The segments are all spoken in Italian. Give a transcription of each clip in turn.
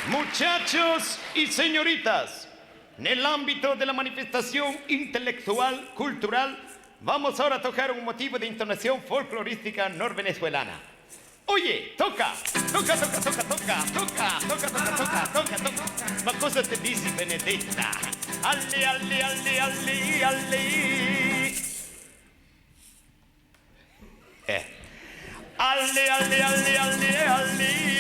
Muchachos y señoritas, en el ámbito de la manifestación intelectual, cultural, vamos ahora a tocar un motivo de entonación folclorística norvenezolana. Oye, toca, toca, toca, toca, toca, toca, toca, toca, toca, toca, toca. Ma cosa te dici, Benedetta? Alle, alle, alle, alle, alle. Alle, alle, alle, alle, alle.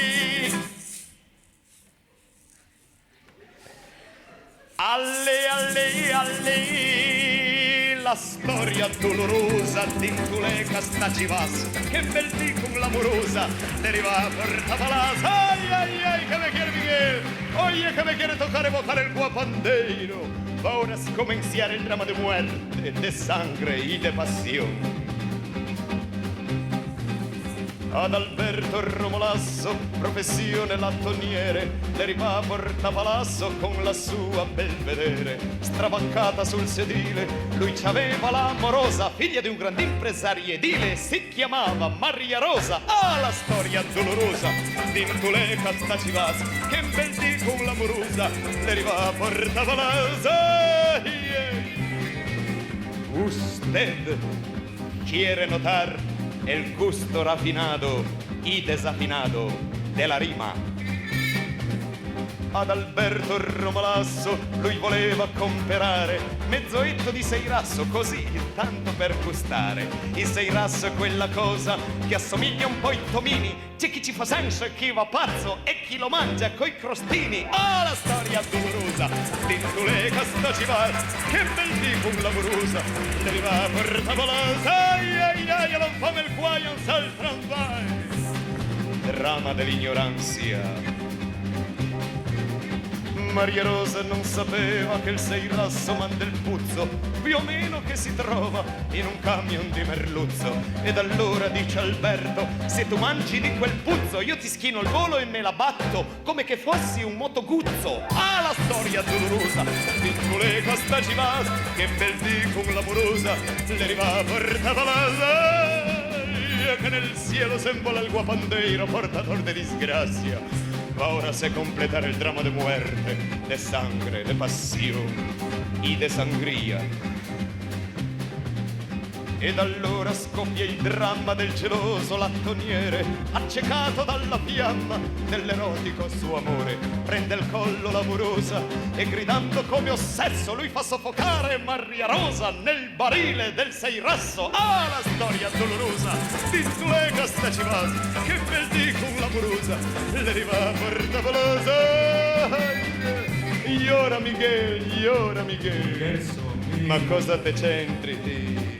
Alle, alle, alle, la storia dolorosa di Tuleca Stacivas, che bel dì con l'amorosa, deriva porta palas, ay, ay, ay, que me quiere Miguel, oye, que me quiere tocar evocar el guapandeiro, va ahora a comenzar el drama de muerte, de sangre y de pasión. Ad Alberto Romolasso, professione lattoniere, deriva porta palazzo con la sua belvedere. Stravancata sul sedile, lui c'aveva l'amorosa, figlia di un grande impresario edile, si chiamava Maria Rosa. Ah, la storia dolorosa di Tuleca Stacivas, che bel dì con l'amorosa, deriva porta palazzo. Usted quiere notar el gusto refinado y desafinado de la rima. Ad Alberto Romolasso lui voleva comperare mezzoetto di seirasso, così tanto per gustare. Il seirasso è quella cosa che assomiglia un po' ai tomini, c'è chi ci fa senso e chi va pazzo e chi lo mangia coi crostini. Ah, la storia dolorosa di Tuleca Stacivas, che bel dì con l'amorosa, deriva porta palazza, ai ai ai, all'infame il guaio sal tramvai. Drama dell'ignoranza. Maria Rosa non sapeva che il seirasso manda il puzzo, più o meno che si trova in un camion di merluzzo. Ed allora dice Alberto, se tu mangi di quel puzzo, io ti schino il volo e me la batto come che fossi un motoguzzo. Ah, la storia dolorosa di Tuleca Stacivas, che bel dì con l'amorosa, deriva porta palazza, che nel cielo s'envola il guapandeiro portador de disgracia. Ahora se completare el drama de muerte, de sangre, de pasión y de sangría. Ed allora scoppia il dramma del geloso lattoniere, accecato dalla fiamma dell'erotico suo amore. Prende il collo l'amorosa e gridando come ossesso lui fa soffocare Maria Rosa nel barile del seirasso. Ah, la storia dolorosa di Tuleca Stacivas, che bel dì con l'amorosa, le riva porta polosa. Llora Miguel, ma cosa te c'entri?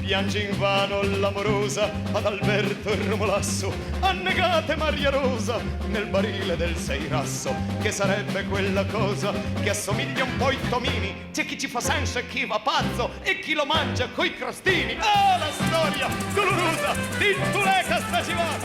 Piange invano l'amorosa ad Alberto Romolasso, annegate Maria Rosa nel barile del seirasso, che sarebbe quella cosa che assomiglia un po' ai tomini, c'è chi ci fa senso e chi va pazzo e chi lo mangia coi crostini. Ah, la storia dolorosa di Tuleca Stacivas,